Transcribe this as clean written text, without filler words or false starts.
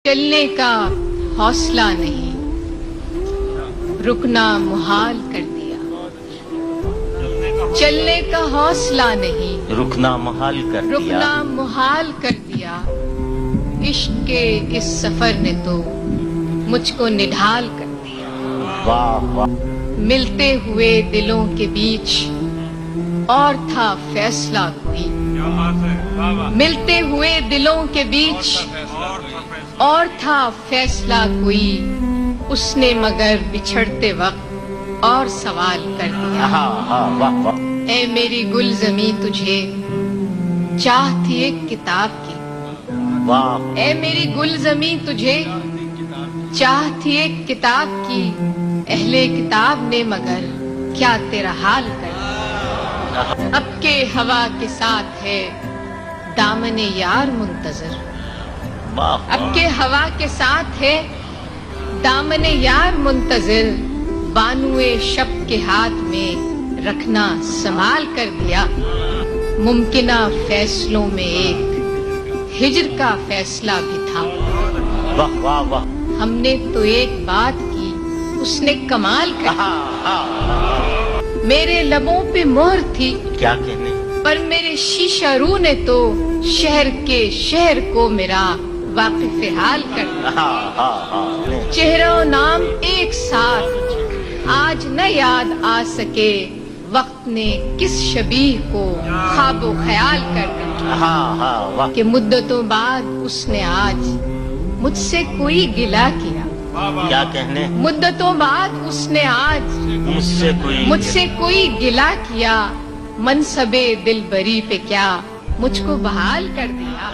चलने का हौसला नहीं, रुकना मुहाल कर दिया। चलने का हौसला नहीं, रुकना मुहाल कर दिया। रुकना मुहाल कर दिया। इश्क के इस सफर ने तो मुझको निढाल कर दिया। वाह वाह। मिलते हुए दिलों के बीच और था फैसला कोई, मिलते हुए दिलों के बीच और था फैसला कोई, उसने मगर बिछड़ते वक्त और सवाल कर दिया। वाह वाह। ऐ मेरी गुलज़मी तुझे चाह थी एक किताब की, वाह। ऐ मेरी गुलज़मी तुझे चाह थी एक किताब की, अहले किताब ने मगर क्या तेरा हाल कर दिया। अब के हवा के साथ है दामने यार मुंतजर, अब के हवा के साथ है दामने यार मुंतजर, बानुए शब के हाथ में रखना संभाल कर दिया। मुमकिना फैसलों में एक हिज्र का फैसला भी था। वाह वाह वाह। हमने तो एक बात की, उसने कमाल कर मेरे लबों पे मोहर थी, क्या कहने, पर मेरे शीशा रू ने तो शहर के शहर को मेरा वाकिफ़ हाल कर दिया। चेहरा और नाम एक साथ आज न याद आ सके, वक्त ने किस शबीह को ख्वाबो ख्याल कर दिया। कि मुद्दतों बाद उसने आज मुझसे कोई गिला किया, क्या कहने, मुद्दतों बाद उसने आज मुझसे कोई गिला किया, मनसबे दिलबरी पे क्या मुझको बहाल कर दिया।